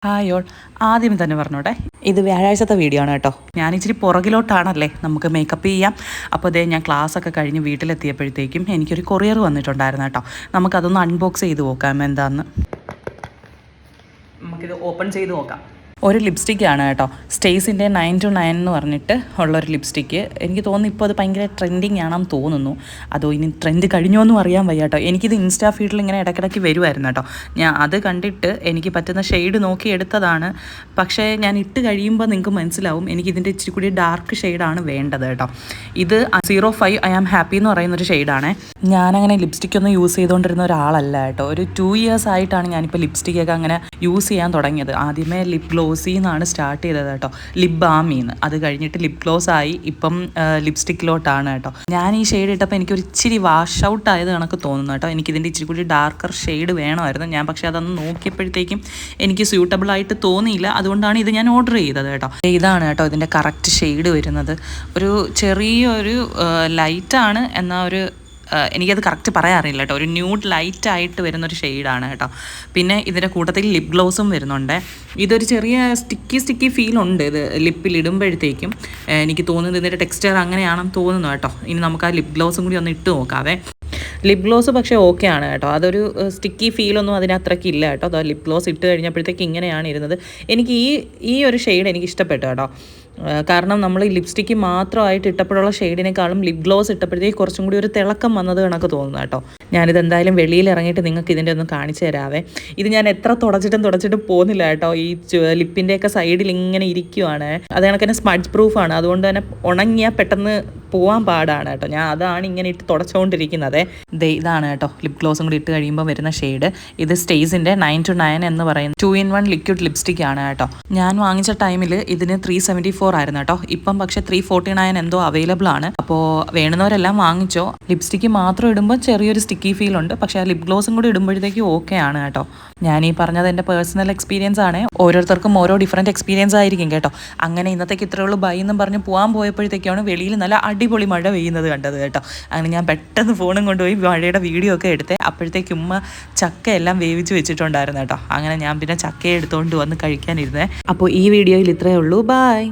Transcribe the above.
Hi all, ആദ്യം തന്നെ പറഞ്ഞോട്ടെ, ഇത് വ്യാഴാഴ്ചത്തെ വീഡിയോ ആണ് കേട്ടോ. ഞാൻ ഇച്ചിരി പുറകിലോട്ടാണല്ലേ, നമുക്ക് മേക്കപ്പ് ചെയ്യാം. അപ്പോൾ അതേ ഞാൻ ക്ലാസ്സൊക്കെ കഴിഞ്ഞ് വീട്ടിലെത്തിയപ്പോഴത്തേക്കും എനിക്കൊരു കൊറിയർ വന്നിട്ടുണ്ടായിരുന്നു കേട്ടോ. നമുക്കതൊന്ന് അൺബോക്സ് ചെയ്ത് നോക്കാം എന്താന്ന്. നമുക്കിത് ഓപ്പൺ ചെയ്ത് നോക്കാം. ഒരു ലിപ്സ്റ്റിക്കാണ് കേട്ടോ, സ്റ്റേസിൻ്റെ 9 to 9 എന്ന് പറഞ്ഞിട്ട് ഉള്ളൊരു ലിപ്സ്റ്റിക്ക്. എനിക്ക് തോന്നുന്നു ഇപ്പോൾ അത് ഭയങ്കര ട്രെൻഡിങ് ആണെന്ന് തോന്നുന്നു. അതോ ഇനി ട്രെൻഡ് കഴിഞ്ഞോ എന്നും അറിയാൻ വയ്യ കേട്ടോ. എനിക്കിത് ഇൻസ്റ്റാ ഫീഡിൽ ഇങ്ങനെ ഇടയ്ക്കിടയ്ക്ക് വരുമായിരുന്നു കേട്ടോ. ഞാൻ അത് കണ്ടിട്ട് എനിക്ക് പറ്റുന്ന ഷെയ്ഡ് നോക്കി എടുത്തതാണ്. പക്ഷേ ഞാൻ ഇട്ട് കഴിയുമ്പോൾ നിങ്ങൾക്ക് മനസ്സിലാവും എനിക്കിതിൻ്റെ ഇച്ചിരി കൂടി ഡാർക്ക് ഷെയ്ഡാണ് വേണ്ടത് കേട്ടോ. ഇത് 05 ഐ ആം ഹാപ്പി എന്ന് പറയുന്നൊരു ഷെയ്ഡാണ്. ഞാനങ്ങനെ ലിപ്സ്റ്റിക്കൊന്നും യൂസ് ചെയ്തുകൊണ്ടിരുന്ന ഒരാളല്ല കേട്ടോ. ഒരു 2 years ആയിട്ടാണ് ഞാനിപ്പോൾ ലിപ്സ്റ്റിക്കൊക്കെ അങ്ങനെ യൂസ് ചെയ്യാൻ തുടങ്ങിയത്. ആദ്യമേ ലിപ് ഗ്ലോസിന്നാണ് സ്റ്റാർട്ട് ചെയ്തത് കേട്ടോ, ലിപ് ബാമിന്ന്. അത് കഴിഞ്ഞിട്ട് ലിപ് ഗ്ലോസ് ആയി, ഇപ്പം ലിപ്സ്റ്റിക്കിലോട്ടാണ് കേട്ടോ. ഞാൻ ഈ ഷെയ്ഡ് ഇട്ടപ്പോൾ എനിക്കൊരു ഇച്ചിരി വാഷ് ഔട്ട് ആയത് കണക്ക് തോന്നുന്നു കേട്ടോ. എനിക്കിതിൻ്റെ ഇച്ചിരി കൂടി ഡാർക്കർ ഷെയ്ഡ് വേണമായിരുന്നു. ഞാൻ പക്ഷേ അതൊന്ന് നോക്കിയപ്പോഴത്തേക്കും എനിക്ക് സ്യൂട്ടബിൾ ആയിട്ട് തോന്നിയില്ല. അതുകൊണ്ടാണ് ഇത് ഞാൻ ഓർഡർ ചെയ്തത് കേട്ടോ. ഇതാണ് കേട്ടോ ഇതിൻ്റെ കറക്റ്റ് ഷെയ്ഡ് വരുന്നത്. ഒരു ചെറിയൊരു ലൈറ്റാണ്, എന്നാൽ ഒരു എനിക്കത് കറക്റ്റ് പറയാൻ അറിയില്ല കേട്ടോ. ഒരു ന്യൂഡ് ലൈറ്റായിട്ട് വരുന്നൊരു ഷെയ്ഡാണ് കേട്ടോ. പിന്നെ ഇതിൻ്റെ കൂട്ടത്തിൽ ലിപ് ഗ്ലോസും വരുന്നുണ്ട്. ഇതൊരു ചെറിയ സ്റ്റിക്കി ഫീലുണ്ട് ഇത് ലിപ്പിലിടുമ്പോഴത്തേക്കും. എനിക്ക് തോന്നുന്നത് ഇതിൻ്റെ ടെക്സ്ചർ അങ്ങനെയാണെന്ന് തോന്നുന്നു കേട്ടോ. ഇനി നമുക്ക് ആ ലിപ് ഗ്ലോസും കൂടി ഒന്ന് ഇട്ട് നോക്കാവേ. ലിപ് ഗ്ലോസ് പക്ഷേ ഓക്കെ ആണ് കേട്ടോ. അതൊരു സ്റ്റിക്കി ഫീലൊന്നും അതിനത്രയ്ക്ക് ഇല്ല കേട്ടോ. അത് ലിപ് ഗ്ലോസ് ഇട്ട് കഴിഞ്ഞപ്പോഴത്തേക്ക് ഇങ്ങനെയാണ് ഇരുന്നത്. എനിക്ക് ഈ ഒരു ഷെയ്ഡ് എനിക്ക് ഇഷ്ടപ്പെട്ടു കേട്ടോ. കാരണം നമ്മൾ ലിപ്സ്റ്റിക്ക് മാത്രമായിട്ട് ഇട്ടപ്പോഴുള്ള ഷെയ്ഡിനേക്കാളും ലിപ് ഗ്ലോസ് ഇട്ടപ്പോഴത്തേക്ക് കുറച്ചും കൂടി ഒരു തിളക്കം വന്നത് കണക്ക് തോന്നുന്നു കേട്ടോ. ഞാനിത് എന്തായാലും വെളിയിൽ ഇറങ്ങിയിട്ട് നിങ്ങൾക്ക് ഇതിൻ്റെ ഒന്ന് കാണിച്ചു തരാവേ. ഇത് ഞാൻ എത്ര തുടച്ചിട്ടും പോകുന്നില്ല കേട്ടോ. ഈ ലിപ്പിൻ്റെയൊക്കെ സൈഡിൽ ഇങ്ങനെ ഇരിക്കുവാണ്. അത് കണക്ക് തന്നെ സ്മഡ്ജ് പ്രൂഫാണ്. അതുകൊണ്ട് തന്നെ ഉണങ്ങിയാൽ പെട്ടെന്ന് പോകാൻ പാടാണ് കേട്ടോ. ഞാൻ അതാണ് ഇങ്ങനെ ഇട്ട് തുടച്ചുകൊണ്ടിരിക്കുന്നത്. ഇതാണ് കേട്ടോ ലിപ് ഗ്ലോസും കൂടി ഇട്ട് കഴിയുമ്പോൾ വരുന്ന ഷെയ്ഡ്. ഇത് സ്റ്റേസിൻ്റെ 9 to 9 എന്ന് പറയുന്ന 2-in-1 ലിക്വിഡ് ലിപ്സ്റ്റിക് ആണ് കേട്ടോ. ഞാൻ വാങ്ങിച്ച ടൈമിൽ ഇതിന് 374 ആയിരുന്നു കേട്ടോ. ഇപ്പം പക്ഷേ 349 എന്തോ അവൈലബിൾ ആണ്. അപ്പോൾ വേണമെന്നവരെല്ലാം വാങ്ങിച്ചോ. ലിപ്സ്റ്റിക്ക് മാത്രം ഇടുമ്പോൾ ചെറിയൊരു സ്റ്റിക്കി ഫീൽ ഉണ്ട്. പക്ഷേ ആ ലിപ് ഗ്ലോസും കൂടി ഇടുമ്പോഴത്തേക്കും ഓക്കെ ആണ് കേട്ടോ. ഞാൻ ഈ പറഞ്ഞത് എൻ്റെ പേഴ്സണൽ എക്സ്പീരിയൻസ് ആണ്. ഓരോരുത്തർക്കും ഓരോ ഡിഫറൻറ്റ് എക്സ്പീരിയൻസ് ആയിരിക്കും കേട്ടോ. അങ്ങനെ ഇന്നത്തേക്ക് ഇത്രയേ ഉള്ളൂ ബൈ എന്നും പറഞ്ഞ് പോകാൻ പോയപ്പോഴത്തേക്കാണ് വെളിയിൽ നല്ല അടിപൊളി മഴ പെയ്യുന്നത് കണ്ടത് കേട്ടോ. അങ്ങനെ ഞാൻ പെട്ടെന്ന് ഫോണും കൊണ്ടുപോയി മഴയുടെ വീഡിയോ ഒക്കെ എടുത്തേ. അപ്പോഴത്തേക്ക് ഉമ്മ ചക്കയെല്ലാം വേവിച്ച് വെച്ചിട്ടുണ്ടായിരുന്നു കേട്ടോ. അങ്ങനെ ഞാൻ പിന്നെ ചക്കയെ എടുത്തുകൊണ്ട് വന്ന് കഴിക്കാനിരുന്നേ. അപ്പോൾ ഈ വീഡിയോയിൽ ഇത്രയേ ഉള്ളൂ. ബൈ.